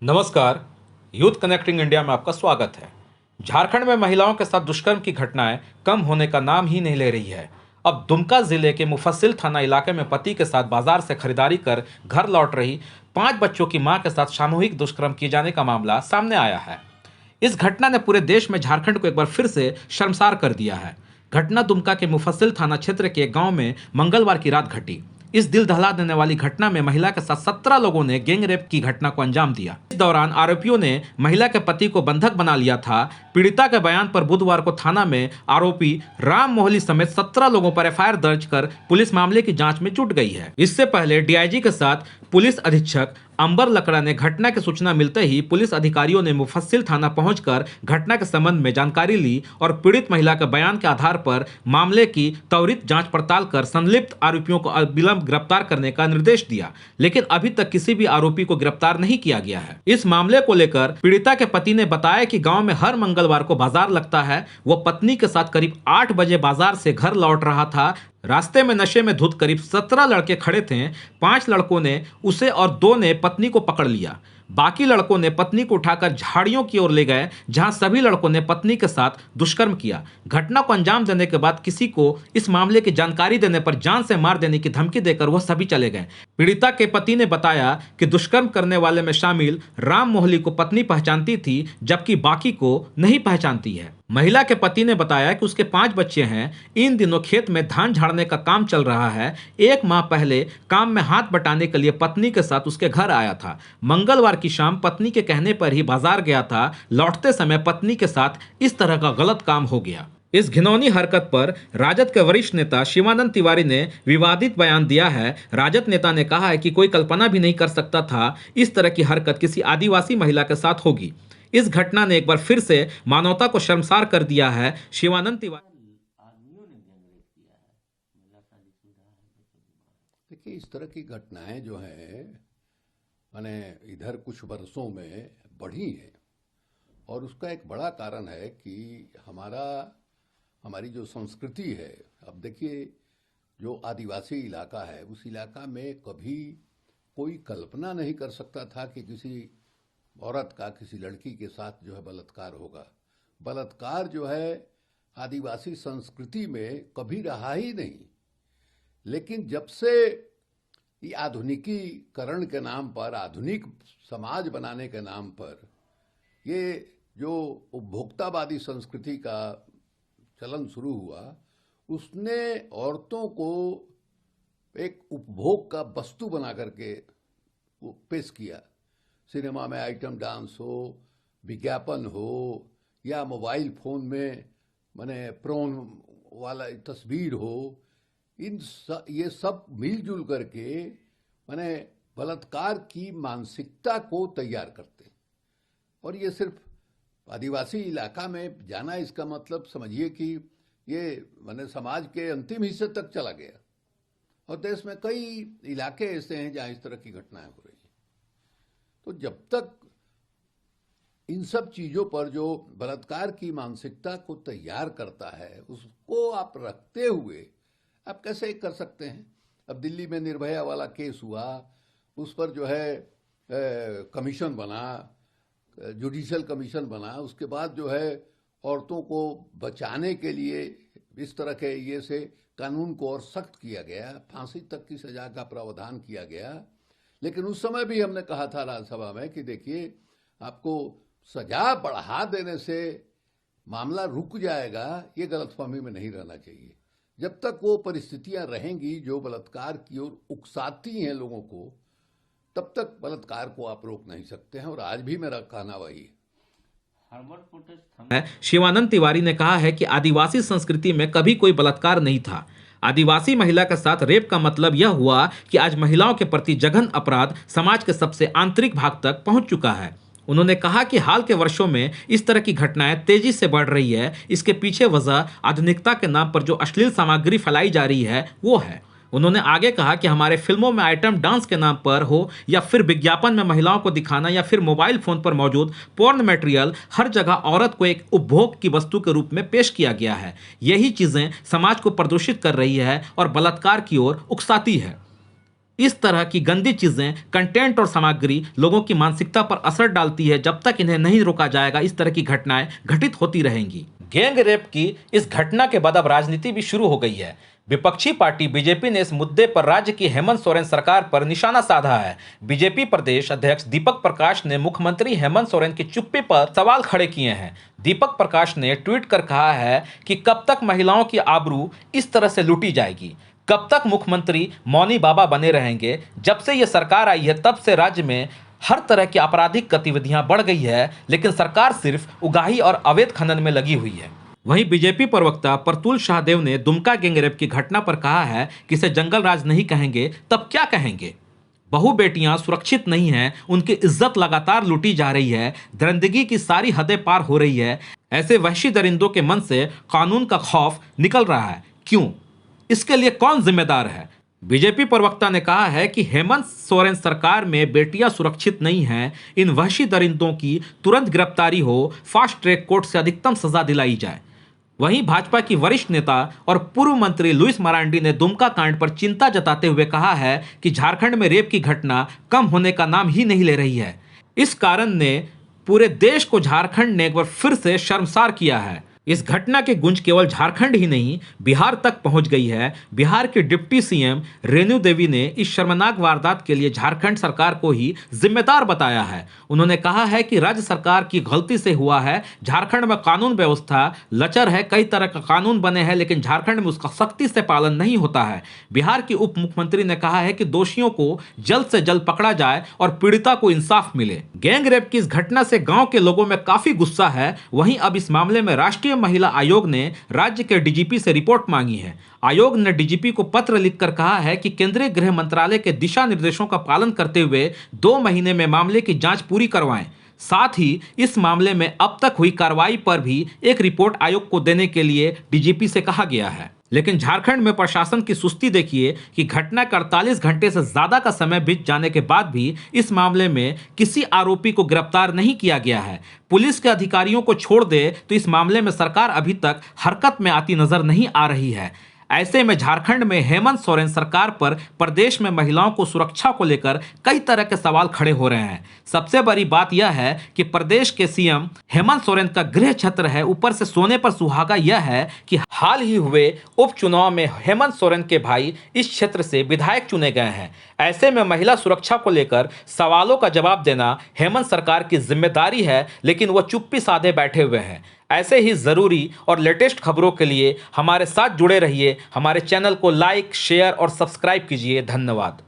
नमस्कार। Youth connecting India में आपका स्वागत है। झारखंड में महिलाओं के साथ दुष्कर्म की घटनाएं कम होने का नाम ही नहीं ले रही है। अब दुमका जिले के मुफस्सिल थाना इलाके में पति के साथ बाजार से खरीदारी कर घर लौट रही 5 बच्चों की मां के साथ सामूहिक दुष्कर्म किए जाने का मामला सामने आया है। इस घटना ने पूरे देश में झारखंड को एक बार फिर से शर्मसार कर दिया है। घटना दुमका के मुफस्सिल थाना क्षेत्र के एक गांव में मंगलवार की रात घटी। इस दिल दहला देने वाली घटना में महिला के साथ 17 लोगों ने गैंग रेप की घटना को अंजाम दिया। इस दौरान आरोपियों ने महिला के पति को बंधक बना लिया था। पीड़िता के बयान पर बुधवार को थाना में आरोपी राम मोहली समेत 17 लोगों पर एफआईआर दर्ज कर पुलिस मामले की जांच में जुट गई है। इससे पहले डीआईजी के साथ पुलिस अधीक्षक अंबर लकड़ा ने घटना की सूचना मिलते ही पुलिस अधिकारियों ने मुफस्सिल थाना पहुंचकर घटना के संबंध में जानकारी ली और पीड़ित महिला के बयान के आधार पर मामले की त्वरित जांच पड़ताल कर संलिप्त आरोपियों को अविलंब गिरफ्तार करने का निर्देश दिया, लेकिन अभी तक किसी भी आरोपी को गिरफ्तार नहीं किया गया है। इस मामले को लेकर पीड़िता के पति ने बताया कि गाँव में हर मंगलवार को बाजार लगता है। वह पत्नी के साथ करीब 8 बजे बाजार से घर लौट रहा था। रास्ते में नशे में धुत करीब 17 लड़के खड़े थे। 5 लड़कों ने उसे और 2 ने पत्नी को पकड़ लिया। बाकी लड़कों ने पत्नी को उठाकर झाड़ियों की ओर ले गए, जहां सभी लड़कों ने पत्नी के साथ दुष्कर्म किया। घटना को अंजाम देने के बाद किसी को इस मामले की जानकारी देने पर जान से मार देने की धमकी देकर वह सभी चले गए। पीड़िता के पति ने बताया कि दुष्कर्म करने वाले में शामिल राम मोहली को पत्नी पहचानती थी, जबकि बाकी को नहीं पहचानती है। महिला के पति ने बताया कि उसके 5 बच्चे हैं। इन दिनों खेत में धान झाड़ने का काम चल रहा है। 1 माह पहले काम में हाथ बटाने के लिए पत्नी के साथ उसके घर आया था। मंगलवार की शाम पत्नी के कहने पर ही बाजार गया था। लौटते समय पत्नी के साथ इस तरह का गलत काम हो गया। इस घिनौनी हरकत पर राजद के वरिष्ठ नेता शिवानंद तिवारी ने विवादित बयान दिया है। राजद नेता ने कहा है कि कोई कल्पना भी नहीं कर सकता था इस तरह की हरकत किसी आदिवासी महिला के साथ होगी। इस घटना ने एक बार फिर से मानवता को शर्मसार कर दिया है। शिवानंद तिवारी देखिए, इस तरह की घटनाएं जो हैं माने इधर कुछ वर्षों में बढ़ी हैं और उसका एक बड़ा कारण है कि हमारी जो संस्कृति है। अब देखिए, जो आदिवासी इलाका है उस इलाका में कभी कोई कल्पना नहीं कर सकता था कि किसी औरत का किसी लड़की के साथ जो है बलात्कार होगा। बलात्कार जो है आदिवासी संस्कृति में कभी रहा ही नहीं। लेकिन जब से ये आधुनिकीकरण के नाम पर, आधुनिक समाज बनाने के नाम पर ये जो उपभोक्तावादी संस्कृति का चलन शुरू हुआ, उसने औरतों को एक उपभोग का वस्तु बना करके वो पेश किया। सिनेमा में आइटम डांस हो, विज्ञापन हो, या मोबाइल फोन में माने प्रोन वाला तस्वीर हो, ये सब मिलजुल करके माने बलात्कार की मानसिकता को तैयार करते। और ये सिर्फ आदिवासी इलाका में जाना, इसका मतलब समझिए कि ये माने समाज के अंतिम हिस्से तक चला गया। और देश में कई इलाके ऐसे हैं जहां इस तरह की घटनाएं हो रही हैं। तो जब तक इन सब चीजों पर जो बलात्कार की मानसिकता को तैयार करता है, उसको आप रखते हुए आप कैसे कर सकते हैं। अब दिल्ली में निर्भया वाला केस हुआ, उस पर जो है कमीशन बना, जुडिशियल कमीशन बना। उसके बाद जो है औरतों को बचाने के लिए इस तरह के ये से कानून को और सख्त किया गया, फांसी तक की सजा का प्रावधान किया गया। लेकिन उस समय भी हमने कहा था राज्यसभा में कि देखिए, आपको सजा बढ़ा देने से मामला रुक जाएगा, ये गलतफहमी में नहीं रहना चाहिए। जब तक वो परिस्थितियां रहेंगी जो बलात्कार की ओर उकसाती हैं लोगों को, तब तक बलात्कार को आप रोक नहीं सकते हैं। और आज भी मेरा कहना वही है। शिवानंद तिवारी ने कहा है कि आदिवासी संस्कृति में कभी कोई बलात्कार नहीं था। आदिवासी महिला के साथ रेप का मतलब यह हुआ कि आज महिलाओं के प्रति जघन्य अपराध समाज के सबसे आंतरिक भाग तक पहुंच चुका है। उन्होंने कहा कि हाल के वर्षों में इस तरह की घटनाएं तेजी से बढ़ रही है। इसके पीछे वजह आधुनिकता के नाम पर जो अश्लील सामग्री फैलाई जा रही है वो है। उन्होंने आगे कहा कि हमारे फिल्मों में आइटम डांस के नाम पर हो, या फिर विज्ञापन में महिलाओं को दिखाना, या फिर मोबाइल फोन पर मौजूद पोर्न मटेरियल, हर जगह औरत को एक उपभोग की वस्तु के रूप में पेश किया गया है। यही चीजें समाज को प्रदूषित कर रही है और बलात्कार की ओर उकसाती है। इस तरह की गंदी चीजें, कंटेंट और सामग्री लोगों की मानसिकता पर असर डालती है। जब तक इन्हें नहीं रोका जाएगा, इस तरह की घटनाएं घटित होती रहेंगी। गैंग रेप की इस घटना के बाद अब राजनीति भी शुरू हो गई है। विपक्षी पार्टी बीजेपी ने इस मुद्दे पर राज्य की हेमंत सोरेन सरकार पर निशाना साधा है। बीजेपी प्रदेश अध्यक्ष दीपक प्रकाश ने मुख्यमंत्री हेमंत सोरेन की चुप्पी पर सवाल खड़े किए हैं। दीपक प्रकाश ने ट्वीट कर कहा है कि कब तक महिलाओं की आबरू इस तरह से लूटी जाएगी, कब तक मुख्यमंत्री मौनी बाबा बने रहेंगे। जब से यह सरकार आई है तब से राज्य में हर तरह की आपराधिक गतिविधियां बढ़ गई है, लेकिन सरकार सिर्फ उगाही और अवैध खनन में लगी हुई है। वहीं बीजेपी प्रवक्ता प्रतुल शाहदेव ने दुमका गैंगरेप की घटना पर कहा है कि इसे जंगल राज नहीं कहेंगे तब क्या कहेंगे। बहु बेटियां सुरक्षित नहीं हैं, उनकी इज्जत लगातार लूटी जा रही है, दरिंदगी की सारी हदें पार हो रही है। ऐसे वहशी दरिंदों के मन से कानून का खौफ निकल रहा है। क्यों? इसके लिए कौन जिम्मेदार है? बीजेपी प्रवक्ता ने कहा है कि हेमंत सोरेन सरकार में बेटियां सुरक्षित नहीं हैं। इन वहशी दरिंदों की तुरंत गिरफ्तारी हो, फास्ट ट्रैक कोर्ट से अधिकतम सजा दिलाई जाए। वहीं भाजपा की वरिष्ठ नेता और पूर्व मंत्री लुइस मरांडी ने दुमका कांड पर चिंता जताते हुए कहा है कि झारखंड में रेप की घटना कम होने का नाम ही नहीं ले रही है। इस कारण ने पूरे देश को झारखंड ने एक बार फिर से शर्मसार किया है। इस घटना की गूंज केवल झारखंड ही नहीं, बिहार तक पहुंच गई है। बिहार के डिप्टी सीएम रेणु देवी ने इस शर्मनाक वारदात के लिए झारखंड सरकार को ही जिम्मेदार बताया है। उन्होंने कहा है कि राज्य सरकार की गलती से हुआ है। झारखंड में कानून व्यवस्था लचर है, कई तरह का कानून बने हैं, लेकिन झारखंड में उसका सख्ती से पालन नहीं होता है। बिहार के उप मुख्यमंत्री ने कहा है कि दोषियों को जल्द से जल्द पकड़ा जाए और पीड़िता को इंसाफ मिले। गैंग रेप की इस घटना से गांव के लोगों में काफी गुस्सा है। वहीं अब इस मामले में राष्ट्रीय महिला आयोग ने राज्य के डीजीपी से रिपोर्ट मांगी है। आयोग ने डीजीपी को पत्र लिखकर कहा है कि केंद्रीय गृह मंत्रालय के दिशा निर्देशों का पालन करते हुए 2 महीने में मामले की जांच पूरी करवाएं। साथ ही इस मामले में अब तक हुई कार्रवाई पर भी एक रिपोर्ट आयोग को देने के लिए डीजीपी से कहा गया है। लेकिन झारखंड में प्रशासन की सुस्ती देखिए कि घटना के 48 घंटे से ज्यादा का समय बीत जाने के बाद भी इस मामले में किसी आरोपी को गिरफ्तार नहीं किया गया है। पुलिस के अधिकारियों को छोड़ दे तो इस मामले में सरकार अभी तक हरकत में आती नजर नहीं आ रही है। ऐसे में झारखंड में हेमंत सोरेन सरकार पर प्रदेश में महिलाओं को सुरक्षा को लेकर कई तरह के सवाल खड़े हो रहे हैं। सबसे बड़ी बात यह है कि प्रदेश के सीएम हेमंत सोरेन का गृह क्षेत्र है। ऊपर से सोने पर सुहागा यह है कि हाल ही हुए उपचुनाव में हेमंत सोरेन के भाई इस क्षेत्र से विधायक चुने गए हैं। ऐसे में महिला सुरक्षा को लेकर सवालों का जवाब देना हेमंत सरकार की जिम्मेदारी है, लेकिन वह चुप्पी साधे बैठे हुए हैं। ऐसे ही ज़रूरी और लेटेस्ट खबरों के लिए हमारे साथ जुड़े रहिए। हमारे चैनल को लाइक, शेयर और सब्सक्राइब कीजिए। धन्यवाद।